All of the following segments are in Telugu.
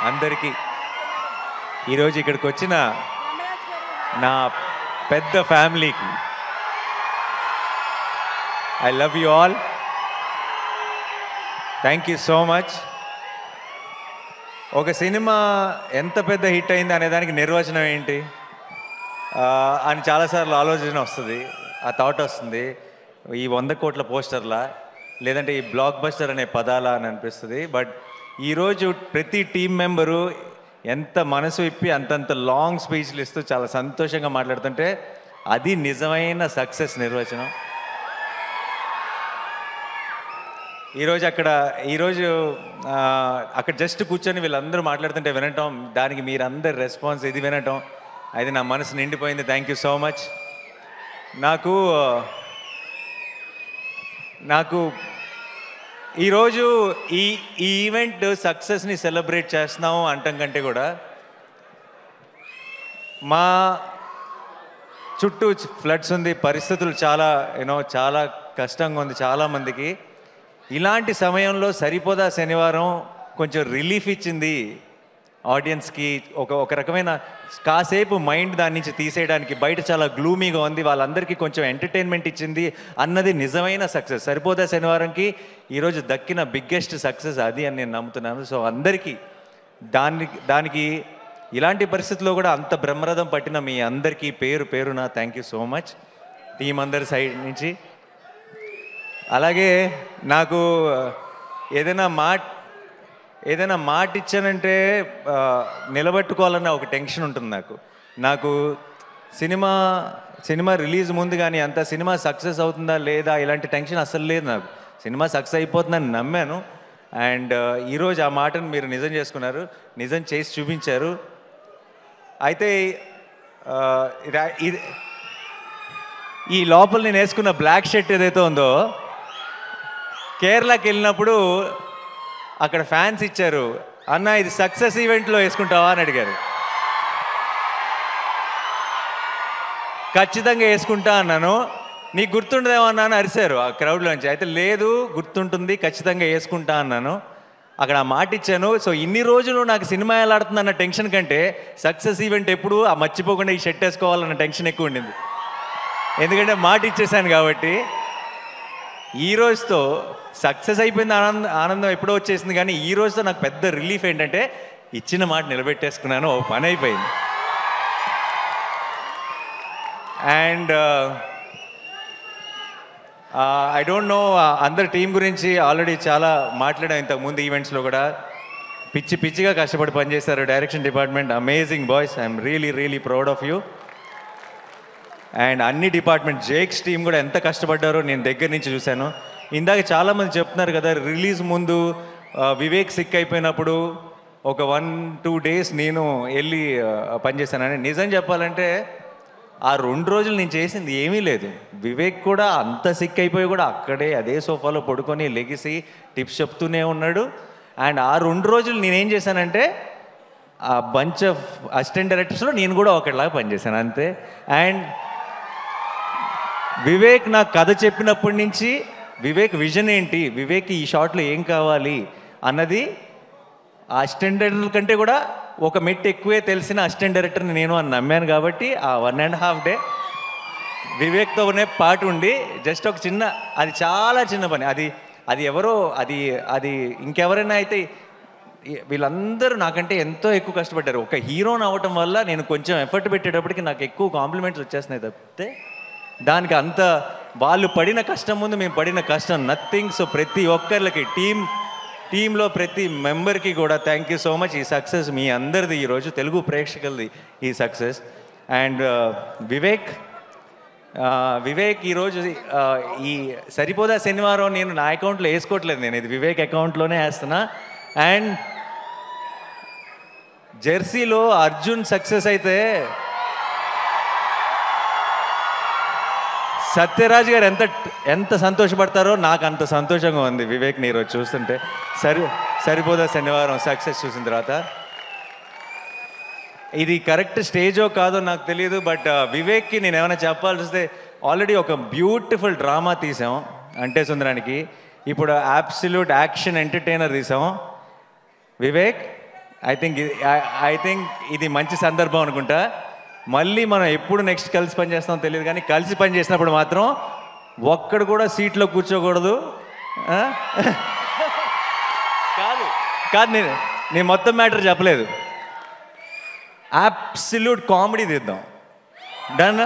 అందరికీ ఈరోజు ఇక్కడికి వచ్చిన నా పెద్ద ఫ్యామిలీకి I love you all. Thank you so much. ఒక సినిమా ఎంత పెద్ద హిట్ అయింది అనేదానికి నిర్వచనం ఏంటి అని చాలాసార్లు ఆలోచన వస్తుంది, ఆ థాట్ వస్తుంది. ఈ 100 కోట్ల పోస్టర్లా లేదంటే ఈ బ్లాక్ బస్టర్ అనే పదాలా అని అనిపిస్తుంది. బట్ ఈరోజు ప్రతి టీం మెంబరు ఎంత మనసు ఇప్పి అంతంత లాంగ్ స్పీచ్లు ఇస్తూ చాలా సంతోషంగా మాట్లాడుతుంటే అది నిజమైన సక్సెస్ నిర్వచనం. ఈరోజు అక్కడ జస్ట్ కూర్చొని వీళ్ళందరూ మాట్లాడుతుంటే వినటం, దానికి మీరందరు రెస్పాన్స్ ఇది వినటం, అది నా మనసు నిండిపోయింది. Thank you so much. నాకు ఈరోజు ఈ ఈవెంట్ సక్సెస్ని సెలబ్రేట్ చేస్తున్నాము అంటాం కంటే కూడా మా చుట్టూ ఫ్లడ్స్ ఉంది, పరిస్థితులు చాలా కష్టంగా ఉంది చాలామందికి. ఇలాంటి సమయంలో సరిపోదా శనివారం కొంచెం రిలీఫ్ ఇచ్చింది ఆడియన్స్కి. ఒక రకమైన కాసేపు మైండ్ దాని నుంచి తీసేయడానికి. బయట చాలా గ్లూమీగా ఉంది, వాళ్ళందరికీ కొంచెం ఎంటర్టైన్మెంట్ ఇచ్చింది అన్నది నిజమైన సక్సెస్. సరిపోదా శనివారంకి ఈరోజు దక్కిన బిగ్గెస్ట్ సక్సెస్ అది అని నేను నమ్ముతున్నాను. సో అందరికీ దానికి ఇలాంటి పరిస్థితుల్లో కూడా అంత బ్రహ్మరథం పట్టిన మీ అందరికీ పేరు పేరున thank you so much team అందరి సైడ్ నుంచి. అలాగే నాకు ఏదైనా మాట ఇచ్చానంటే నిలబెట్టుకోవాలన్న ఒక టెన్షన్ ఉంటుంది నాకు సినిమా రిలీజ్ ముందు కానీ అంత సినిమా సక్సెస్ అవుతుందా లేదా ఇలాంటి టెన్షన్ అస్సలు లేదు నాకు. సినిమా సక్సెస్ అయిపోతుందని నమ్మాను. అండ్ ఈరోజు ఆ మాటను మీరు నిజం చేసుకున్నారు, నిజం చేసి చూపించారు. అయితే ఈ లోపల నేను వేసుకున్న బ్లాక్ షర్ట్ ఏదైతే ఉందో కేరళకి వెళ్ళినప్పుడు అక్కడ ఫ్యాన్స్ ఇచ్చారు, అన్న ఇది సక్సెస్ ఈవెంట్లో వేసుకుంటావా అని అడిగారు. ఖచ్చితంగా వేసుకుంటా అన్నాను. నీకు గుర్తుండదేమో అన్నాను, అరిశారు ఆ క్రౌడ్లోంచి. అయితే లేదు గుర్తుంటుంది, ఖచ్చితంగా వేసుకుంటా అన్నాను. అక్కడ ఆ మాట ఇచ్చాను. సో ఇన్ని రోజులు నాకు సినిమా ఎలా ఆడుతుందన్న టెన్షన్ కంటే సక్సెస్ ఈవెంట్ ఎప్పుడు ఆ మర్చిపోకుండా ఈ షర్ట్ వేసుకోవాలన్న టెన్షన్ ఎక్కువ ఉండింది. ఎందుకంటే మాట ఇచ్చేసాను కాబట్టి. ఈ రోజుతో సక్సెస్ అయిపోయింది, ఆనందం ఎప్పుడో వచ్చేసింది. కానీ ఈ రోజుతో నాకు పెద్ద రిలీఫ్ ఏంటంటే ఇచ్చిన మాట నిలబెట్టేసుకున్నాను, ఓ పని అయిపోయింది. అండ్ ఐ డోంట్ నో అందరి టీం గురించి ఆల్రెడీ చాలా మాట్లాడాం ఇంతకుముందు ఈవెంట్స్లో కూడా. పిచ్చిగా కష్టపడి పనిచేశారు direction department. Amazing boys, I'm really proud of you. And అన్ని డిపార్ట్మెంట్ జేక్స్ టీం కూడా ఎంత కష్టపడ్డారో నేను దగ్గర నుంచి చూశాను. ఇందాక చాలామంది చెప్తున్నారు కదా, రిలీజ్ ముందు వివేక్ సిక్ అయిపోయినప్పుడు ఒక 1-2 డేస్ నేను వెళ్ళి పనిచేశానని. నిజం చెప్పాలంటే ఆ 2 రోజులు నేను చేసింది ఏమీ లేదు. వివేక్ కూడా అంత సిక్ అయిపోయి కూడా అక్కడే అదే సోఫాలో పడుకొని లెగిసి టిప్స్ చెప్తూనే ఉన్నాడు. అండ్ ఆ 2 రోజులు నేనేం చేశానంటే ఆ బంచ్ ఆఫ్ అసిస్టెంట్ డైరెక్టర్స్లో నేను కూడా ఒకటిలాగా పనిచేశాను అంతే. అండ్ వివేక్ నాకు కథ చెప్పినప్పటి నుంచి వివేక్ విజన్ ఏంటి, వివేక్ ఈ షాట్లో ఏం కావాలి అన్నది ఆ అసిస్టెంట్ డైరెక్టర్ కంటే కూడా ఒక మెట్టు ఎక్కువే తెలిసిన అసిస్టెంట్ డైరెక్టర్ని నేను అని నమ్మాను. కాబట్టి ఆ 1.5 డే వివేక్తోనే పాటు ఉండి జస్ట్ ఒక అది చాలా చిన్న పని. అది ఎవరో అది ఇంకెవరైనా అయితే వీళ్ళందరూ నాకంటే ఎంతో ఎక్కువ కష్టపడ్డారు. ఒక హీరోని అవ్వటం వల్ల నేను కొంచెం ఎఫర్ట్ పెట్టేటప్పటికి నాకు ఎక్కువ కాంప్లిమెంట్స్ వచ్చేస్తున్నాయి తప్పితే దానికి అంత వాళ్ళు పడిన కష్టం ముందు మేము పడిన కష్టం నథింగ్. సో ప్రతి ఒక్కరికి టీంలో ప్రతి మెంబర్కి కూడా థ్యాంక్ యూ సో మచ్. ఈ సక్సెస్ మీ అందరిది, ఈరోజు తెలుగు ప్రేక్షకులది ఈ సక్సెస్. అండ్ వివేక్ ఈరోజు ఈ సరిపోదా శనివారం నేను నా అకౌంట్లో వేసుకోవట్లేదు, నేను ఇది వివేక్ అకౌంట్లోనే వేస్తున్నా. అండ్ జెర్సీలో అర్జున్ సక్సెస్ అయితే సత్యరాజ్ గారు ఎంత సంతోషపడతారో నాకు అంత సంతోషంగా ఉంది వివేక్ని ఈరోజు చూస్తుంటే. సరిపోదా శనివారం సక్సెస్ చూసిన తర్వాత. ఇది కరెక్ట్ స్టేజో కాదో నాకు తెలియదు, బట్ వివేక్కి నేను ఏమైనా చెప్పాల్సి వస్తే ఆల్రెడీ ఒక బ్యూటిఫుల్ డ్రామా తీసాం అంటే సుందరానికి. ఇప్పుడు అబ్సల్యూట్ యాక్షన్ ఎంటర్టైనర్ తీసాం. వివేక్ ఐ థింక్ ఇది మంచి సందర్భం అనుకుంటా. మళ్ళీ మనం ఎప్పుడు నెక్స్ట్ కలిసి పని చేస్తామో తెలియదు, కానీ కలిసి పని చేసినప్పుడు మాత్రం ఒక్కడు కూడా సీట్లో కూర్చోకూడదు. కాదు కాదు నేను మొత్తం మ్యాటర్ చెప్పలేదు. అబ్సల్యూట్ కామెడీ తీద్దాం. డన్.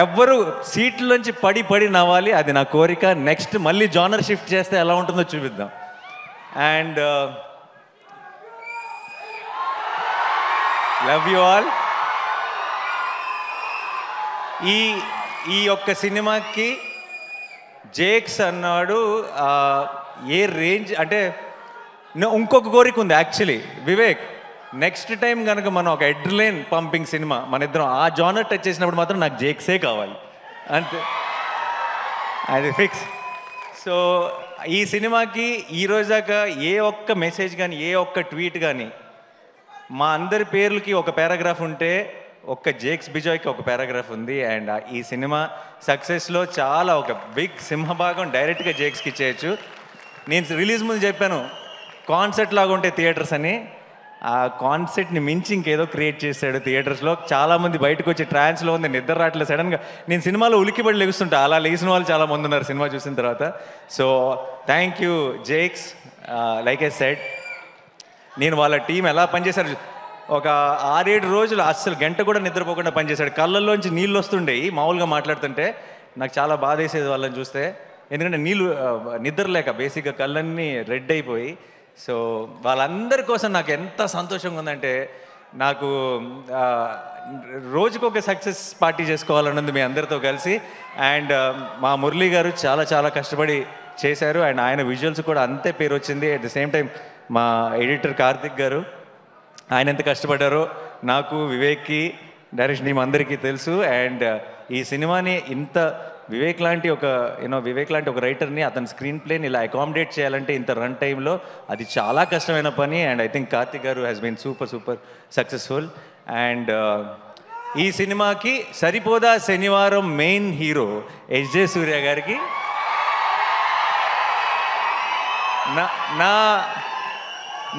ఎవ్వరు సీట్లోంచి పడి పడి నవ్వాలి, అది నా కోరిక. నెక్స్ట్ మళ్ళీ జానర్ షిఫ్ట్ చేస్తే ఎలా ఉంటుందో చూపిద్దాం. And love you all. ఈ ఒక్క సినిమాకి జేక్స్ అన్నాడు ఏ రేంజ్ అంటే, ఇంకొక కోరిక ఉంది యాక్చువల్లీ వివేక్. నెక్స్ట్ టైం కనుక మనం ఒక ఎడ్లైన్ పంపింగ్ సినిమా మన ఇద్దరం ఆ జానర్ టచ్ చేసినప్పుడు మాత్రం నాకు జేక్సే కావాలి అంతే, అది ఫిక్స్. సో ఈ సినిమాకి ఈరోజు దాకా ఏ ఒక్క మెసేజ్ కానీ ఏ ఒక్క ట్వీట్ కానీ, మా అందరి పేర్లకి ఒక పారాగ్రాఫ్ ఉంటే ఒక్క జేక్స్ బిజాయ్కి ఒక పారాగ్రాఫ్ ఉంది. అండ్ ఈ సినిమా సక్సెస్లో చాలా ఒక బిగ్ సింహభాగం డైరెక్ట్గా జేక్స్కి ఇచ్చేయచ్చు. నేను రిలీజ్ ముందు చెప్పాను కాన్సెప్ట్ లాగా ఉంటే థియేటర్స్ అని. ఆ కాన్సెప్ట్ని మించి ఇంకేదో క్రియేట్ చేశాడు థియేటర్స్లో. చాలామంది బయటకు వచ్చి ట్రాన్స్లో ఉంది, నిద్ర రావట్లేదు. సడన్గా నేను సినిమాలో ఉలికిపడి లెగుస్తుంటా, అలా లేచిన వాళ్ళు చాలామంది ఉన్నారు సినిమా చూసిన తర్వాత. So thank you Jakes. Like I said, నేను వాళ్ళ టీం ఎలా పనిచేశారు, ఒక 6-7 రోజులు అస్సలు గంట కూడా నిద్రపోకుండా పనిచేశాడు. కళ్ళల్లోంచి నీళ్ళు వస్తుండేవి మామూలుగా మాట్లాడుతుంటే. నాకు చాలా బాధ వేసేది వాళ్ళని చూస్తే, ఎందుకంటే నిద్ర లేక బేసిక్గా కళ్ళన్నీ రెడ్ అయిపోయి. సో వాళ్ళందరి కోసం నాకు ఎంత సంతోషంగా ఉందంటే, నాకు రోజుకొక సక్సెస్ పార్టీ చేసుకోవాలన్నది మీ అందరితో కలిసి. అండ్ మా మురళీ గారు చాలా చాలా కష్టపడి చేశారు, అండ్ ఆయన విజువల్స్ కూడా అంతే పేరు వచ్చింది. అట్ ద సేమ్ టైం మా ఎడిటర్ కార్తిక్ గారు, ఆయన ఎంత కష్టపడ్డారో నాకు, వివేక్కి, డైరెక్షన్ టీం అందరికీ తెలుసు. అండ్ ఈ సినిమాని ఇంత వివేక్ లాంటి ఒక రైటర్ని అతని స్క్రీన్ ప్లేని ఇలా అకామిడేట్ చేయాలంటే ఇంత రన్ టైంలో అది చాలా కష్టమైన పని. And I think Karthik garu has been super successful. And ఈ సినిమాకి సరిపోదా శనివారం మెయిన్ హీరో ఎస్జే సూర్య గారికి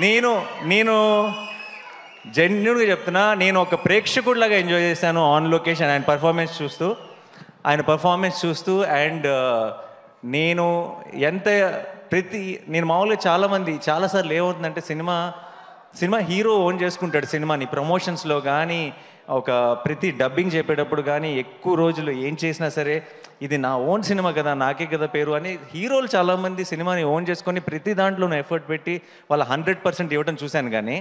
నేను జెన్యున్గా చెప్తున్నా, నేను ఒక ప్రేక్షకుడిలాగా ఎంజాయ్ చేశాను ఆన్ లొకేషన్ ఆయన పర్ఫార్మెన్స్ చూస్తూ. అండ్ నేను మామూలుగా చాలాసార్లు ఏమవుతుందంటే, సినిమా హీరో ఓన్ చేసుకుంటాడు సినిమాని. ప్రమోషన్స్లో కానీ ఒక ప్రతి డబ్బింగ్ చెప్పేటప్పుడు కానీ ఎక్కువ రోజులు ఏం చేసినా సరే ఇది నా ఓన్ సినిమా కదా, నాకే కదా పేరు అని హీరోలు చాలామంది సినిమాని ఓన్ చేసుకొని ప్రతి దాంట్లోనూ ఎఫర్ట్ పెట్టి వాళ్ళ 100% ఇవ్వడం చూశాను. కానీ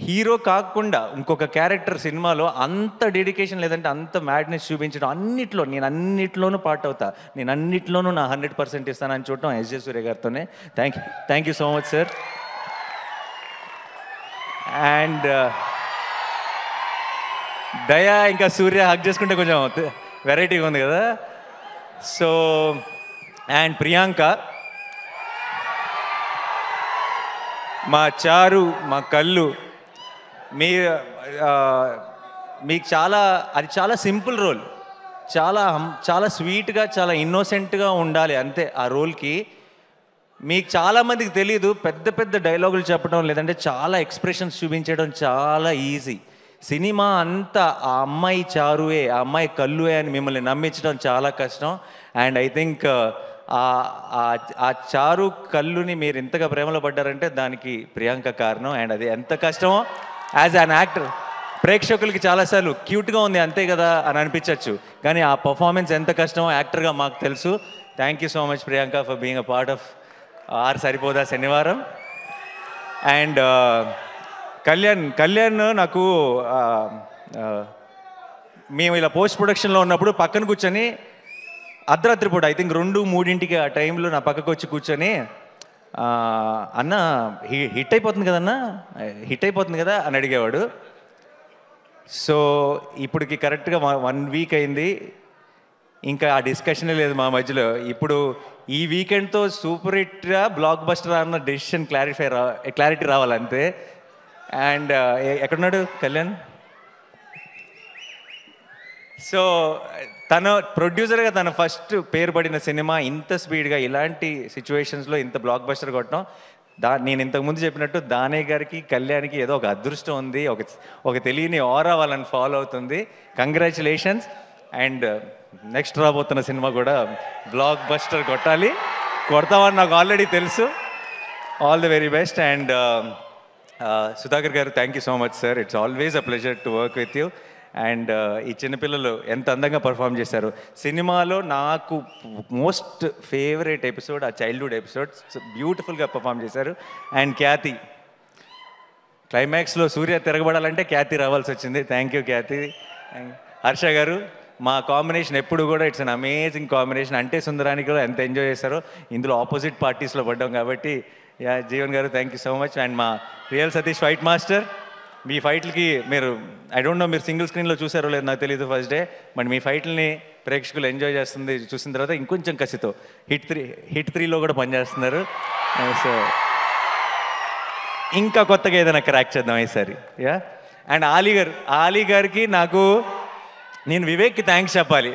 హీరో కాకుండా ఇంకొక క్యారెక్టర్ సినిమాలో అంత డెడికేషన్ లేదంటే అంత మ్యాడ్నెస్ చూపించడం, నేను అన్నిట్లోనూ పార్ట్ అవుతా, నేను అన్నిట్లోనూ నా 100% ఇస్తానని చూడటం ఎస్జే సూర్య గారితోనే. Thank you so much sir. And Daya ఇంకా సూర్య హక్ చేసుకుంటే కొంచెం వెరైటీగా ఉంది కదా. సో అండ్ ప్రియాంక, మా చారు, మా కళ్ళు, మీకు చాలా సింపుల్ రోల్, చాలా స్వీట్గా చాలా ఇన్నోసెంట్గా ఉండాలి అంతే ఆ రోల్కి. మీకు చాలామందికి తెలీదు, పెద్ద డైలాగులు చెప్పడం లేదంటే చాలా ఎక్స్ప్రెషన్స్ చూపించడం చాలా ఈజీ. సినిమా అంతా ఆ అమ్మాయి చారువే, ఆ అమ్మాయి కళ్ళువే అని మిమ్మల్ని నమ్మించడం చాలా కష్టం. అండ్ ఐ థింక్ ఆ చారు కళ్ళుని మీరు ఇంతగా ప్రేమలో పడ్డారంటే దానికి ప్రియాంక కారణం. అండ్ అది ఎంత కష్టమో యాజ్ అన్ యాక్టర్ ప్రేక్షకులకి చాలాసార్లు క్యూట్గా ఉంది అంతే కదా అని అనిపించవచ్చు, కానీ ఆ పర్ఫార్మెన్స్ ఎంత కష్టమో యాక్టర్గా మాకు తెలుసు. Thank you so much Priyanka for being a part of our Saripodhaa Sanivaaram. And Kalyan నాకు మేము ఇలా పోస్ట్ ప్రొడక్షన్లో ఉన్నప్పుడు పక్కన కూర్చొని అర్ధరాత్రి పూట ఐ థింక్ 2-3 ఆ టైంలో నా పక్కకు వచ్చి కూర్చొని, అన్న హిట్ అయిపోతుంది కదా అని అడిగేవాడు. సో ఇప్పటికి కరెక్ట్గా 1 వీక్ అయింది, ఇంకా ఆ డిస్కషనే లేదు మా మధ్యలో. ఇప్పుడు ఈ వీకెండ్తో సూపర్ హిట్గా బ్లాక్ బస్టర్ అన్న డెసిషన్ క్లారిటీ రావాలంతే. అండ్ ఎక్కడున్నాడు కళ్యాణ్? సో తన ప్రొడ్యూసర్గా తన ఫస్ట్ పేరు పడిన సినిమా ఇంత స్పీడ్గా ఇలాంటి సిచ్యువేషన్స్లో ఇంత బ్లాక్ బస్టర్ కొట్టడం నేను ఇంతకుముందు చెప్పినట్టు దానయ్య గారికి కళ్యాణ్కి ఏదో ఒక అదృష్టం ఉంది, ఒక తెలియని ఆరా వాళ్ళని ఫాలో అవుతుంది. కంగ్రాచులేషన్స్. అండ్ నెక్స్ట్ రాబోతున్న సినిమా కూడా బ్లాక్ బస్టర్ కొడతామని నాకు ఆల్రెడీ తెలుసు. All the very best. And Sudhakar గారు, thank you so much sir. It's always a pleasure to work with you. And ఈ చిన్నపిల్లలు ఎంత అందంగా పర్ఫామ్ చేశారు. సినిమాలో నాకు మోస్ట్ ఫేవరెట్ ఎపిసోడ్ ఆ చైల్డ్హుడ్ ఎపిసోడ్. బ్యూటిఫుల్గా పర్ఫామ్ చేశారు. అండ్ ఖ్యాతి, క్లైమాక్స్లో సూర్య తిరగబడాలంటే ఖ్యాతి రావాల్సి వచ్చింది. థ్యాంక్ యూ ఖ్యాతి. హర్ష గారు, మా కాంబినేషన్ ఎప్పుడు కూడా ఇట్స్ అన్ అమేజింగ్ కాంబినేషన్. అంటే సుందరానికి కూడా ఎంత ఎంజాయ్ చేశారో, ఇందులో ఆపోజిట్ పార్టీస్లో పడ్డాం కాబట్టి. జీవన్ గారు, thank you so much. And మా రియల్ సతీష్ ఫైట్ మాస్టర్, మీ ఫైట్లకి మీరు ఐ డోంట్ నో మీరు సింగిల్ స్క్రీన్లో చూసారో లేదు నాకు తెలియదు ఫస్ట్ డే, బట్ మీ ఫైట్లని ప్రేక్షకులు ఎంజాయ్ చేస్తుంది చూసిన తర్వాత ఇంకొంచెం కసితో హిట్ 3లో కూడా పనిచేస్తున్నారు. సో ఇంకా కొత్తగా ఏదైనా క్రాక్ చేద్దాం ఈసారి. అండ్ ఆలీ గారికి నేను వివేక్కి థ్యాంక్స్ చెప్పాలి.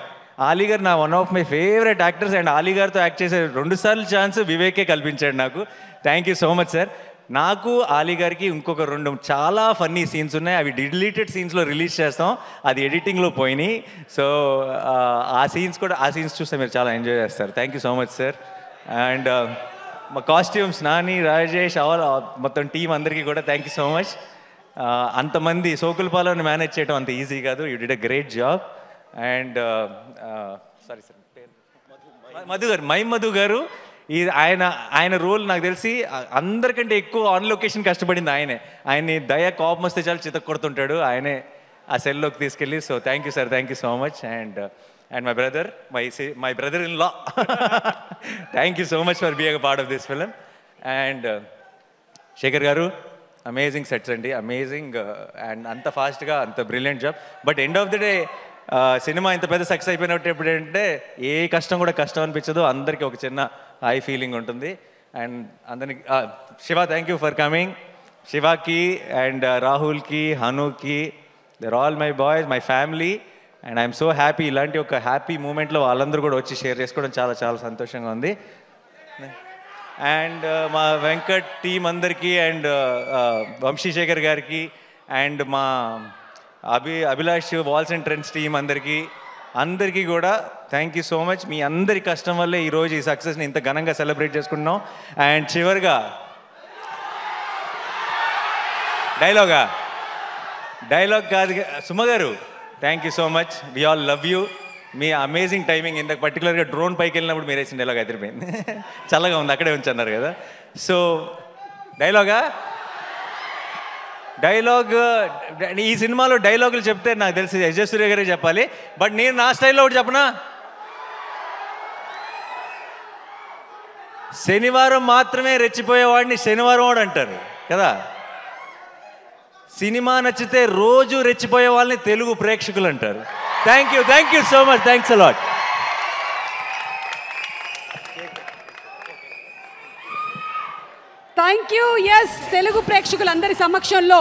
ఆలీ గారు నా one of my favourite actors. And Ali గారితో యాక్ట్ చేసే 2 సార్లు ఛాన్స్ వివేకే కల్పించాడు నాకు. Thank you so much sir. నాకు ఆలీ గారికి ఇంకొక 2 చాలా ఫన్నీ సీన్స్ ఉన్నాయి. అవి డిలీటెడ్ సీన్స్లో రిలీజ్ చేస్తాం, అది ఎడిటింగ్లో పోయినాయి. సో ఆ సీన్స్ చూస్తే మీరు చాలా ఎంజాయ్ చేస్తారు. Thank you so much sir. And మా కాస్ట్యూమ్స్ నాని, రాజేష్, మొత్తం టీం అందరికీ కూడా థ్యాంక్ యూ సో మచ్. అంతమంది సోకులపాలని మేనేజ్ చేయడం అంత ఈజీ కాదు. You did a great job. And sorry sir, Madhu గారు, ఆయన రోల్ నాకు తెలిసి అందరికంటే ఎక్కువ ఆన్ లొకేషన్ కష్టపడింది ఆయన్ని కోపం వస్తే చాలా చితక్ కొడుతుంటాడు, ఆయనే ఆ సెల్లోకి తీసుకెళ్ళి. So thank you sir, thank you so much. And my brother in law, thank you so much for being a part of this film. And Shekhar garu, amazing sets అండి, అమేజింగ్. అండ్ అంత ఫాస్ట్గా అంత brilliant job. But end of the day సినిమా ఇంత పెద్ద సక్సెస్ అయిపోయినట్టు ఎప్పుడంటే ఏ కష్టం కూడా కష్టం అనిపించదు, అందరికీ ఒక చిన్న హై ఫీలింగ్ ఉంటుంది. అండ్ అందరికి Shiva, thank you for coming. శివాకి అండ్ రాహుల్కి, హనుకి, దర్ all my boys, my family. And I'm so happy. ఇలాంటి ఒక హ్యాపీ మూమెంట్లో వాళ్ళందరూ కూడా వచ్చి షేర్ చేసుకోవడం చాలా చాలా సంతోషంగా ఉంది. అండ్ మా వెంకట్ టీం అందరికీ, అండ్ వంశీశేఖర్ గారికి, అండ్ మా Abhilash walls and trends team అందరికీ కూడా థ్యాంక్ యూ సో మచ్. మీ అందరి కష్టం వల్లే ఈరోజు ఈ సక్సెస్ని ఇంత ఘనంగా సెలబ్రేట్ చేసుకుంటున్నాం. అండ్ చివరిగా డైలాగ్ కాదు, Suma garu, thank you so much. We all love you. మీ అమేజింగ్ టైమింగ్. ఇంత పర్టికులర్గా డ్రోన్ పైకి వెళ్ళినప్పుడు మీరు వేసిన డైలాగ్ అదిరిపోయింది. చల్లగా ఉంది, అక్కడే ఉంచన్నారు కదా. సో డైలాగ్ ఈ సినిమాలో డైలాగులు చెప్తే నాకు తెలిసి యశ్ సూర్య గారే చెప్పాలి. బట్ నేను నా స్టైల్లో ఒకటి చెప్పనా, శనివారం మాత్రమే రెచ్చిపోయేవాడిని శనివారం వాడు అంటారు కదా. సినిమా నచ్చితే రోజు రెచ్చిపోయే వాళ్ళని తెలుగు ప్రేక్షకులు అంటారు. Thank you so much. Thanks a lot. Thank you. Yes, Telugu ప్రేక్షకులందరి సమక్షంలో